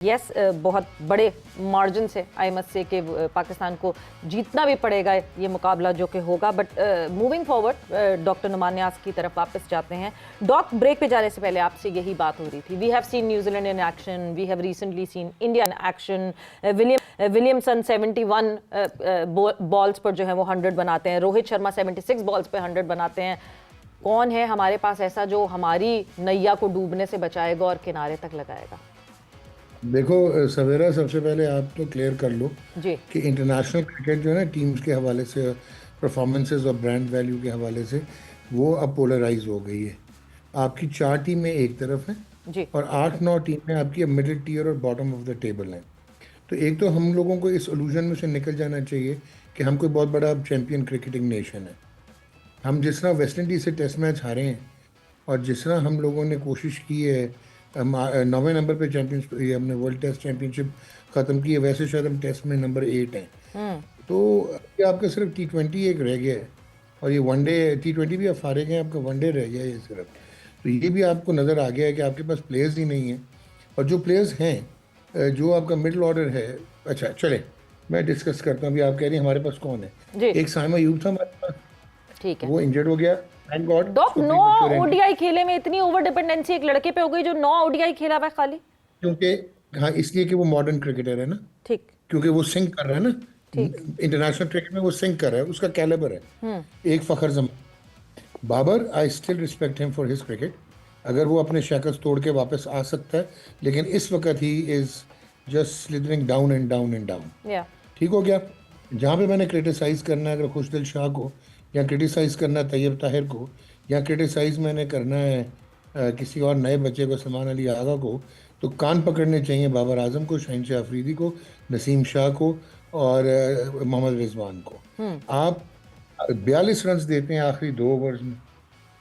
Yes बहुत बड़े margin से आई मस्ट से कि पाकिस्तान को जीतना भी पड़ेगा ये मुकाबला जो कि होगा। But moving forward doctor Numan Niaz की तरफ वापस जाते हैं। डॉक ब्रेक पे जाने से पहले आपसे यही बात हो रही थी। We have seen New Zealand in action, we have recently seen India in action. Williamson 71 balls पर जो है वो 100 बनाते हैं, रोहित शर्मा 76 बॉल्स पे 100 बनाते हैं। कौन है हमारे पास ऐसा जो हमारी नैया को डूबने से बचाएगा और किनारे तक लगाएगा? देखो सवेरा, सबसे पहले आप तो क्लियर कर लो जी कि इंटरनेशनल क्रिकेट जो है ना, टीम्स के हवाले से, परफॉर्मेंसेस और ब्रांड वैल्यू के हवाले से वो अब पोलराइज हो गई है। आपकी 4 टीमें एक तरफ हैं जी और 8-9 टीमें आपकी अब मिडिल टीयर और बॉटम ऑफ द टेबल हैं। तो एक तो हम लोगों को इस इल्यूजन में से निकल जाना चाहिए कि हम कोई बहुत बड़ा चैंपियन क्रिकेटिंग नेशन है। हम जिस तरह वेस्ट इंडीज से टेस्ट मैच हारे हैं और जिस तरह हम लोगों ने कोशिश की है 9वें नंबर पे चैंपियंस ये हमने वर्ल्ड टेस्ट चैंपियनशिप ख़त्म की है, वैसे शायद हम टेस्ट में नंबर 8 हैं। तो ये आपका सिर्फ T20 एक रह गया है और ये वनडे T20 भी आप हारे गए, आपका वनडे रह गया है ये सिर्फ। तो ये भी आपको नज़र आ गया है कि आपके पास प्लेयर्स ही नहीं हैं, और जो प्लेयर्स हैं जो आपका मिडिल ऑर्डर है। अच्छा चले मैं डिस्कस करता हूँ। अभी आप कह रही हैं हमारे पास कौन है। जी एक साइमा यूब था हमारे पास, ठीक है। वो इंजर्ड हो गया, थैंक गॉड। डॉक 9 ओडीआई खेले में इतनी ओवर डिपेंडेंसी एक लड़के पे हो गई जो 9 ओडीआई खेला हुआ है खाली। क्योंकि हाँ, इसलिए कि वो मॉडर्न क्रिकेटर है ना, ठीक क्योंकि वो सिंक कर रहा है ना ठीक इंटरनेशनल क्रिकेट में, वो सिंक कर रहा है, उसका कैलिबर है। एक Fakhar Zaman Babar, I still respect him for his cricket. अगर वो अपने शैकल्स तोड़ के वापस आ सकता है, लेकिन इस वक्त he is just slithering down and down and down. या ठीक हो गया। जहाँ पे मैंने क्रिटिसाइज़ करना है अगर खुशदिल शाह को, या क्रिटिसाइज़ करना है तैयब ताहिर को, या क्रिटिसाइज़ मैंने करना है किसी और नए बच्चे को, सलमान अली आगा को, तो कान पकड़ने चाहिए बाबर आजम को, शहनशाह अफरीदी को, नसीम शाह को और मोहम्मद रिजवान को। आप 42 रन देते हैं आखिरी 2 ओवर्स में,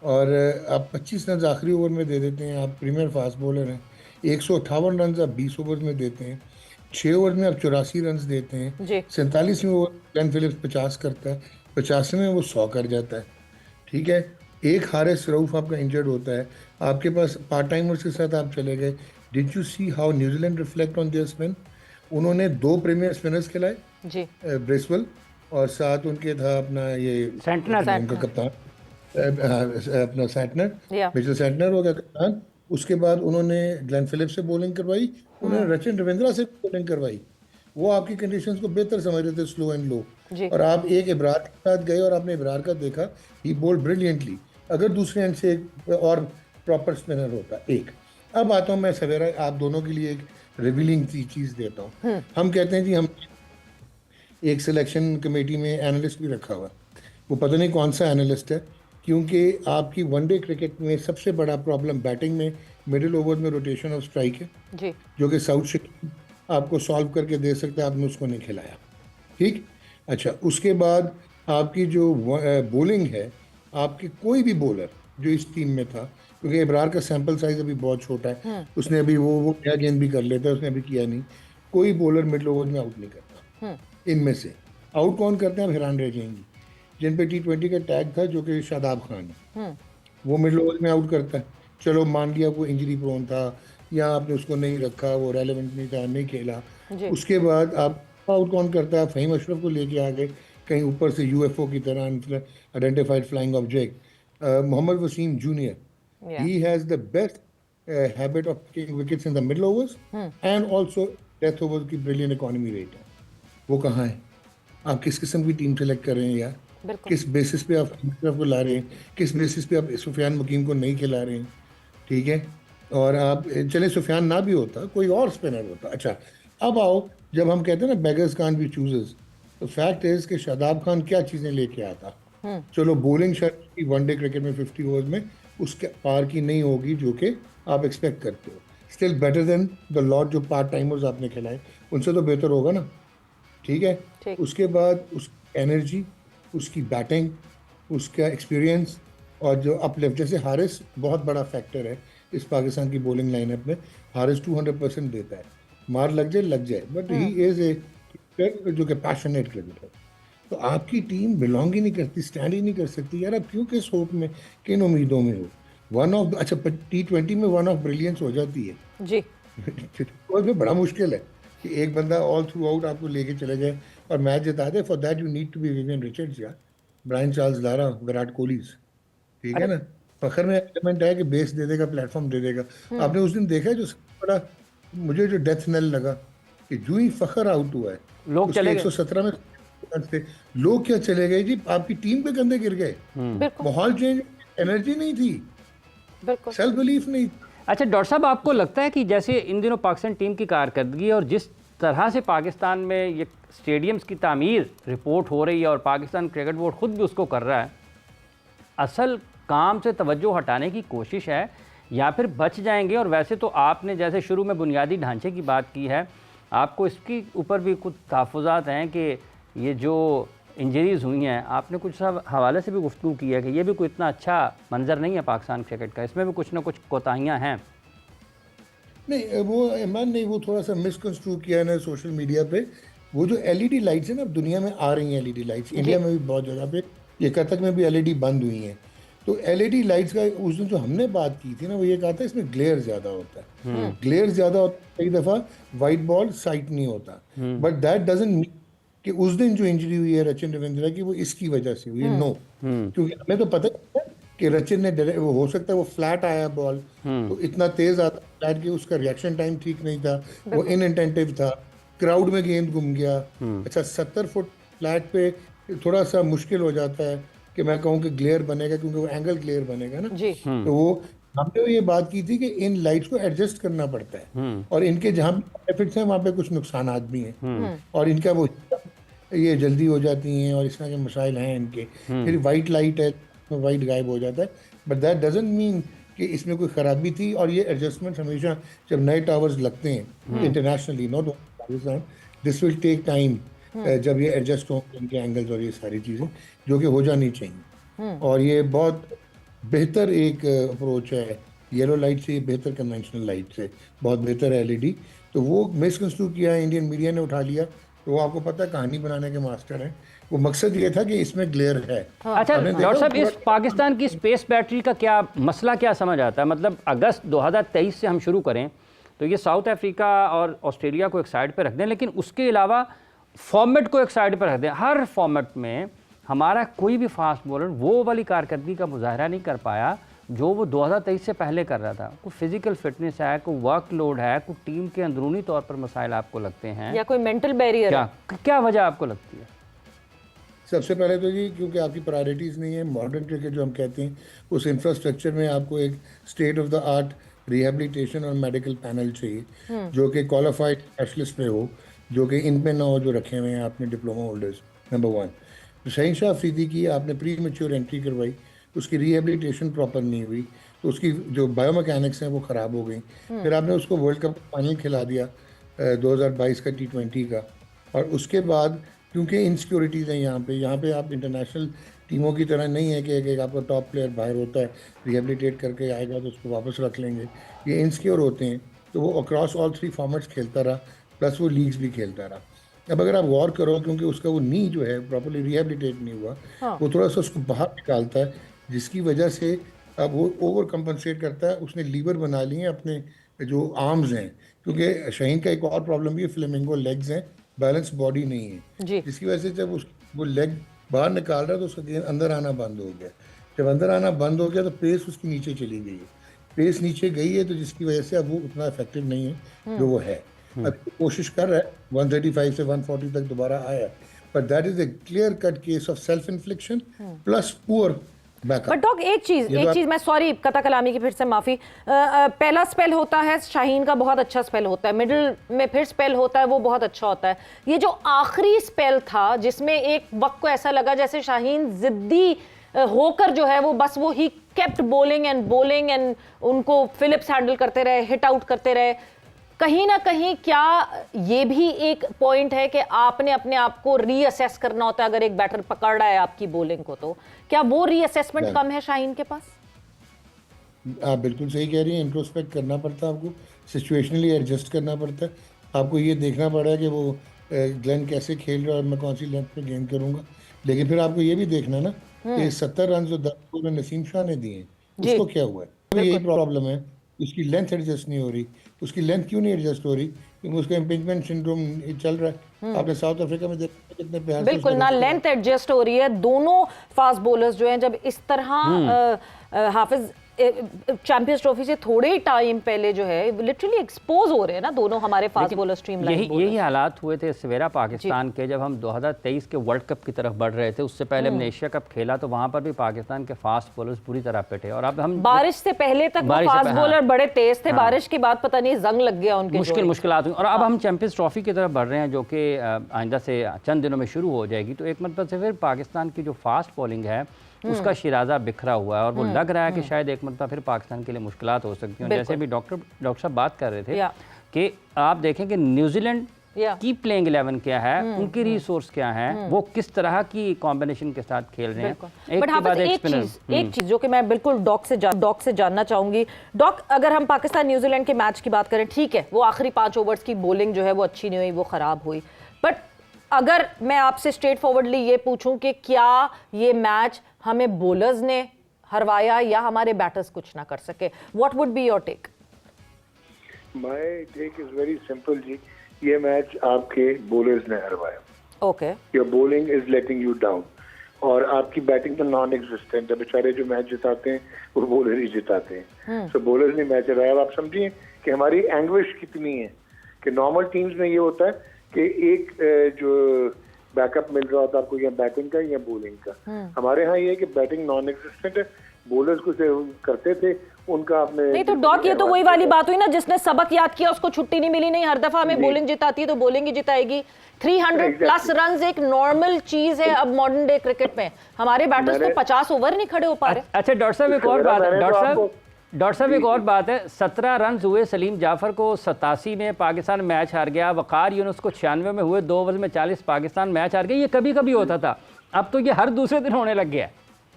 और आप 25 रन आखिरी ओवर में दे देते हैं। आप प्रीमियर फास्ट बॉलर हैं। 158 रन आप 20 ओवर में देते हैं। 6 ओवर में आप 84 रन देते हैं। जी 47वें ओवर ग्लेन फिलिप्स 50 करता है, 85वें में वो 100 कर जाता है। ठीक है। एक हारिस रऊफ आपका इंजर्ड होता है, आपके पास पार्ट टाइमर्स के साथ आप चले गए। Did you see how New Zealand reflect on their spin? उन्होंने 2 प्रीमियर स्पिनर्स खिलाए, जी ब्रेसवेल और साथ उनके था अपना ये सेंटनर उनका कप्तान अपना सैंटनर, या मिचेल सैंटनर हो गया कप्तान। उसके बाद उन्होंने ग्लेन फिलिप्स से बॉलिंग करवाई, उन्होंने रचिन रविंद्रा से बॉलिंग करवाई। वो आपकी कंडीशंस को बेहतर समझ रहे थे, स्लो एंड लो। जी और आप एक इब्रार के साथ गए और आपने इब्रार का देखा, ही बोल्ड ब्रिलियंटली। अगर दूसरे एंड से एक और प्रॉपर स्पिनर होता एक। अब आता हूँ मैं सवेरा, आप दोनों के लिए एक रिवीलिंग चीज़ देता हूँ। हम कहते हैं जी हम एक सिलेक्शन कमेटी में एनालिस्ट भी रखा हुआ है, वो पता नहीं कौन सा एनालिस्ट है, क्योंकि आपकी वनडे क्रिकेट में सबसे बड़ा प्रॉब्लम बैटिंग में मिडिल ओवर में रोटेशन ऑफ स्ट्राइक है, जी जो कि साउथ शकील आपको सॉल्व करके दे सकता है, आपने उसको नहीं खिलाया। ठीक। अच्छा, उसके बाद आपकी जो बॉलिंग है, आपकी कोई भी बॉलर जो इस टीम में था, क्योंकि इब्रार का सैंपल साइज अभी बहुत छोटा है, उसने अभी वो नया गेंद भी कर लेता है, उसने अभी किया नहीं। कोई बॉलर मिडिल ओवर में आउट नहीं करता। इनमें से आउट कौन करते हैं, आप हैरान रह जाएंगी। जिन पे T20 का टैग था, जो कि शादाब खान है, वो मिडिल ओवर में आउट करता है। चलो मान लिया वो इंजरी प्रोन था या आपने उसको नहीं रखा, वो रेलेवेंट नहीं था, नहीं खेला। जी उसके बाद आप आउट कौन करता है, फ़हीम अशरफ को लेके आ गए कहीं ऊपर से, UFO की तरह, identified flying object. Mohammad Waseem junior, या he has the best habit of picking wickets in the middle overs and also death overs की brilliant economy rate है। वो कहाँ है? आप किस किस्म की टीम सेलेक्ट कर रहे हैं यार? बिल्कुल किस बेसिस पे आप अशरफ को ला रहे हैं? किस बेसिस पे आप सुफियान मुकीम को नहीं खिला रहे हैं? ठीक है। और आप चले सुफियान ना भी होता, कोई और स्पिनर होता। अच्छा, अब आओ, जब हम कहते हैं ना बेगर्स कांट बी चूजर्स, तो फैक्ट इज कि शादाब खान क्या चीज़ें लेके आता। चलो बॉलिंग शायद वनडे क्रिकेट में 50 ओवर्स में उसके पार की नहीं होगी जो कि आप एक्सपेक्ट करते हो, still better than the lot जो पार्ट टाइमर्स आपने खिलाए, उनसे तो बेहतर होगा ना। ठीक है। ठीक उसके बाद उसकी एनर्जी, उसकी बैटिंग, उसका एक्सपीरियंस, और जो अपलिफ्ट, जैसे हारिस बहुत बड़ा फैक्टर है इस पाकिस्तान की बॉलिंग लाइनअप में। हारिस 200% देता है, मार लग जाए, बट ही इज ए जो कि पैशनेट क्रिकेटर। तो आपकी टीम बिलोंग ही नहीं करती, स्टैंड ही नहीं कर सकती यार। आप क्यों, किस होप में, किन उम्मीदों में हो? वन ऑफ, अच्छा T20 में वन ऑफ ब्रिलियंस हो जाती है, जी और इसमें बड़ा मुश्किल है कि एक बंदा ऑल थ्रू आउट आपको लेके चले जाए और मैच जिता दे। For that you need to be Vivian Richards यार, Brian Charles Lara, Virat Kohli, ठीक है अरे ना। फखर में एलिमेंट है कि बेस दे देगा, प्लेटफॉर्म दे देगा। आपने उस दिन देखा है जो सबसे बड़ा मुझे जो डेथ नेल लगा कि जो ही फखर आउट हुआ है लोग उसके चले गए। 117 में थे, लोग क्या चले गए जी, आपकी टीम पे कंधे गिर गए। बिल्कुल माहौल चेंज, एनर्जी नहीं थी, बिल्कुल। सेल्फ बिलीफ नहीं। अच्छा डॉक्टर साहब, आपको लगता है कि जैसे इन दिनों पाकिस्तान टीम की कारकर्दगी और जिस तरह से पाकिस्तान में ये स्टेडियम्स की तामीर रिपोर्ट हो रही है और पाकिस्तान क्रिकेट बोर्ड खुद भी उसको कर रहा है, असल काम से तवज्जो हटाने की कोशिश है या फिर बच जाएंगे? और वैसे तो आपने जैसे शुरू में बुनियादी ढांचे की बात की है, आपको इसके ऊपर भी कुछ तहफ़्फ़ुज़ात हैं कि ये जो इंजरीज़ हुई हैं, आपने कुछ सब हवाले से भी गुफ्तगू की है कि ये भी कोई इतना अच्छा मंजर नहीं है पाकिस्तान क्रिकेट का, इसमें भी कुछ ना कुछ कोताहियाँ हैं। नहीं वो इमरान नहीं, वो थोड़ा सा मिसकंस्ट्रू किया है ना सोशल मीडिया पे। वो जो एलईडी लाइट्स है ना, अब दुनिया में आ रही हैं एलईडी लाइट्स, इंडिया में भी बहुत जगह पे, ये कतक में भी एलईडी बंद हुई हैं। तो एलईडी लाइट्स का उस दिन जो हमने बात की थी ना, वो ये कहा था इसमें ग्लेयर ज़्यादा होता है। ग्लेयर ज़्यादा होता है, कई दफ़ा वाइट बॉल साइट नहीं होता, बट दैट डजंट मीन कि उस दिन जो इंजरी हुई है रचिन रविंद्रा की वो इसकी वजह से हुई है। नो, क्योंकि हमें तो पता है कि रचिन ने वो हो सकता है वो फ्लैट आया बॉल, तो इतना तेज आता फ्लैट कि उसका रिएक्शन टाइम ठीक नहीं था, वो इनअटेंटिव था, क्राउड में गेंद घूम गया। अच्छा 70 फुट फ्लैट पे थोड़ा सा मुश्किल हो जाता है कि मैं कहूँ कि ग्लेयर बनेगा, क्योंकि वो एंगल ग्लेयर बनेगा ना। जी तो वो हमने ये बात की थी कि इन लाइट्स को एडजस्ट करना पड़ता है, और इनके जहाँ बेनिफिट्स हैं वहाँ पे कुछ नुकसानात भी हैं, और इनका वो ये जल्दी हो जाती हैं और इस तरह के मसाइल हैं इनके। फिर वाइट लाइट है तो वाइट गायब हो जाता है, बट दैट डजंट मीन कि इसमें कोई खराबी थी। और ये एडजस्टमेंट हमेशा जब नए टावर्स लगते हैं internationally, not Pakistan, this will take time, जब ये एडजस्ट हों इनके एंगल्स और ये सारी चीज़ें जो कि हो जानी चाहिए। और ये बहुत बेहतर एक अप्रोच है, येलो लाइट से ये बेहतर कन्वेंशनल लाइट से बहुत बेहतर है एलईडी। तो वो मिसकंस्ट्रू किया है, इंडियन मीडिया ने उठा लिया। तो वो आपको पता है कहानी बनाने के मास्टर हैं, वो मकसद ये था कि इसमें ग्लेयर है। अच्छा हमने देखा डॉक्टर साहब, इस पूरा- पाकिस्तान की स्पेस बैटरी का क्या मसला क्या समझ आता है? मतलब अगस्त 2023 से हम शुरू करें तो ये साउथ अफ्रीका और ऑस्ट्रेलिया को एक साइड पे रख दें, लेकिन उसके अलावा फॉर्मेट को एक साइड पे रख दें। हर फॉर्मेट में हमारा कोई भी फास्ट बॉलर वो वाली कारकर्दगी का मुजाहरा नहीं कर पाया जो वो 2023 से पहले कर रहा था। कोई फिजिकल फिटनेस है, कोई वर्कलोड है, कोई टीम के अंदरूनी तौर पर मसाइल आपको लगते हैं, या कोई मेंटल बैरियर है? क्या वजह आपको लगती है? सबसे पहले तो जी क्योंकि आपकी प्रायोरिटीज़ नहीं है। मॉडर्न क्रिकेट जो हम कहते हैं, उस इंफ्रास्ट्रक्चर में आपको एक state of the art rehabilitation और मेडिकल पैनल चाहिए जो कि क्वालिफाइड स्पेशलिस्ट पे हो, जो कि इन पे ना हो जो रखे हुए हैं आपने डिप्लोमा होल्डर्स। नंबर 1। तो शहीनशाह अफरीदी की आपने प्री मैच्योर एंट्री करवाई, उसकी रिहेबिलिटेशन प्रॉपर नहीं हुई, तो उसकी जो बायोमैकेनिक्स हैं वो ख़राब हो गई। फिर आपने उसको वर्ल्ड कप फाइनल खिला दिया 2022 का T20 का, और उसके बाद क्योंकि इनसिक्योरिटीज़ हैं यहाँ पे आप इंटरनेशनल टीमों की तरह नहीं है कि एक आपका टॉप प्लेयर बाहर होता है, रिहेबिलिटेट करके आएगा तो उसको वापस रख लेंगे। ये इनसिक्योर होते हैं, तो वो अक्रॉस ऑल 3 फॉर्मेट्स खेलता रहा, प्लस वो लीग्स भी खेलता रहा। अब अगर आप गौर करो, क्योंकि उसका वो नी जो है प्रॉपरली रिहेबिलिटेट नहीं हुआ, वो थोड़ा सा उसको बाहर निकालता है, जिसकी वजह से अब वो ओवर कंपनसेट करता है। उसने लीवर बना लिए हैं अपने जो आर्म्स हैं, क्योंकि शहीन का एक और प्रॉब्लम भी है, फ्लेमिंगो लेग्स हैं, बैलेंस बॉडी नहीं है, जी जिसकी वजह से जब वो लेग बाहर निकाल रहा है तो उसका गेंद अंदर आना बंद हो गया। जब अंदर आना बंद हो गया तो पेस उसकी नीचे चली गई है, पेस नीचे गई है, तो जिसकी वजह से अब वो उतना इफेक्टिव नहीं है जो वो है। अब कोशिश कर रहा है 135 से 140 तक दोबारा आया, but that is a clear cut case of self इन्फ्लिक्शन plus poor but backup. Dog एक चीज मैं सॉरी कता कलामी की फिर से माफी, पहला स्पेल होता है शाहीन का बहुत अच्छा स्पेल होता है, मिडिल में फिर स्पेल होता है वो बहुत अच्छा होता है। ये जो आखिरी स्पेल था जिसमें एक वक्त को ऐसा लगा जैसे शाहीन जिद्दी होकर जो है वो बस वो ही केप्ट बोलिंग एंड उनको फिलिप्स हैंडल करते रहे, हिट आउट करते रहे। कहीं ना कहीं क्या ये भी एक पॉइंट है कि आपने अपने आप को रीअसेस करना होता है? अगर एक बैटर पकड़ रहा है आपकी बॉलिंग को, तो क्या वो रीअसेसमेंट कम है शाहीन के पास? आप बिल्कुल सही कह रही हैं, इंट्रोस्पेक्ट करना पड़ता है आपको, सिचुएशनली एडजस्ट करना पड़ता है। आपको ये देखना पड़ा है कि वो ग्लेन कैसे खेल रहा है और मैं कौन सी लेंथ पे गेंद करूंगा। लेकिन फिर आपको ये भी देखना ना कि 70 रन जो 10 ओवर में नसीम शाह ने दिए हैं, उसको क्या हुआ है? तो यही प्रॉब्लम है, उसकी लेंथ एडजस्ट नहीं हो रही, उसकी लेंथ क्यों नहीं एडजस्ट हो रही, क्योंकि उसका इम्पिंजमेंट सिंड्रोम चल रहा है। आपने साउथ अफ्रीका में देखा कितने प्यार से बिल्कुल उसने ना रेस्ट किया। लेंथ एडजस्ट हो रही है। दोनों फास्ट बॉलर्स जो हैं जब इस तरह हाफिज चैंपियंस ट्रॉफी से थोड़े ही टाइम पहले जो है लिटरली एक्सपोज हो रहे हैं ना दोनों हमारे फास्ट बॉलर यही हालात हुए थे सवेरा पाकिस्तान के, जब हम 2023 के वर्ल्ड कप की तरफ बढ़ रहे थे। उससे पहले हमने एशिया कप खेला तो वहां पर भी पाकिस्तान के फास्ट बॉलर्स पूरी तरह पिटे। और अब हम बारिश से पहले तक वो फास्ट बॉलर बड़े तेज थे, बारिश के बाद पता नहीं जंग लग गया उनके, मुश्किलात हुई। और अब हम चैंपियंस ट्रॉफी की तरफ बढ़ रहे हैं जो कि आइंदा से चंद दिनों में शुरू हो जाएगी। तो एक मतलब से फिर पाकिस्तान की जो फास्ट बॉलिंग है उसका शिराजा बिखरा हुआ है और वो लग रहा है कि शायद एक मतलब फिर पाकिस्तान के लिए मुश्किलात हो सकती हैं। जैसे भी डॉक्टर साहब बात कर रहे थे कि आप देखें कि न्यूजीलैंड की प्लेइंग 11 क्या है, उनकी रिसोर्स क्या है, वो किस तरह की कॉम्बिनेशन के साथ खेल रहे हैं। बट हाँ, एक चीज जो कि मैं बिल्कुल डॉक से जानना चाहूंगी। डॉक, अगर हम पाकिस्तान न्यूजीलैंड के मैच की बात करें, ठीक है वो आखिरी 5 ओवर्स की बॉलिंग जो है वो अच्छी नहीं हुई, वो खराब हुई, बट अगर मैं आपसे स्ट्रेट फॉरवर्डली ये पूछूं कि क्या ये मैच हमें बॉलर्स ने हरवाया या हमारे बैटर्स कुछ ना कर सके, what would be your take? My take is very simple जी, ये मैच आपके बॉलर्स ने हरवाया। Okay, your bowling is letting you down और आपकी बैटिंग तो नॉन एग्जिस्टेंट है। बेचारे जो मैच जिताते हैं वो बॉलर ही जिताते हैं। सो बॉलर्स ने मैच हराया। आप समझिए कि हमारी एंग्विश कितनी है कि नॉर्मल टीम्स में ये होता है कि एक जो बैकअप मिल रहा होता है आपको, या बैटिंग का या बॉलिंग का। हमारे यहाँ ये है कि बैटिंग नॉन एग्जिस्टेंट है, बॉलर्स को करते थे उनका अपने। नहीं तो डॉक, ये तो वही वाली बात हुई ना, जिसने सबक याद किया उसको छुट्टी नहीं मिली। नहीं, हर दफा हमें बॉलिंग जिताती है तो बॉलिंग ही जिताएगी। 300 प्लस रन्स एक नॉर्मल चीज है अब मॉडर्न डे क्रिकेट में। हमारे बैटर्स तो 50 ओवर नहीं खड़े हो पा रहे। अच्छा डॉक्टर साहब एक और बात है, डॉक्टर साहब एक और बात है, 17 रन हुए सलीम जाफर को 87 में पाकिस्तान मैच हार गया, वकार यूनुस को 96 में हुए, 2 ओवर में 40 पाकिस्तान मैच हार गया। ये कभी कभी होता था, अब तो ये हर दूसरे दिन होने लग गया है।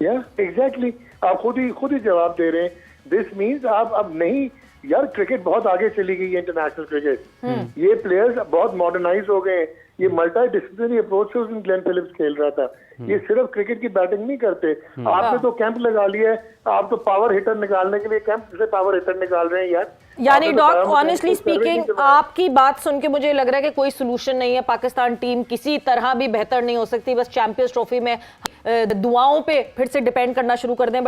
या एग्जैक्टली, आप खुद ही जवाब दे रहे हैं। दिस मीन्स आप अब नहीं यार, क्रिकेट बहुत आगे चली गई है, इंटरनेशनल क्रिकेट। ये प्लेयर्स बहुत मॉडर्नाइज हो गए। ये मल्टी डिसिप्लिनरी अप्रोच से उस दिन ग्लेन फिलिप्स खेल रहा था। ये सिर्फ क्रिकेट की बैटिंग नहीं करते। आपने तो कैंप लगा लिया है, आप तो पावर हिटर निकालने के लिए कैंप से पावर हिटर निकाल रहे हैं यार। यानी डॉक, ऑनेस्टली स्पीकिंग आपकी बात सुन के मुझे लग रहा है कि कोई सोल्यूशन नहीं है। पाकिस्तान टीम किसी तरह भी बेहतर नहीं हो सकती, बस चैंपियंस ट्रॉफी में दुआओं पे फिर से डिपेंड करना शुरू कर दें। बट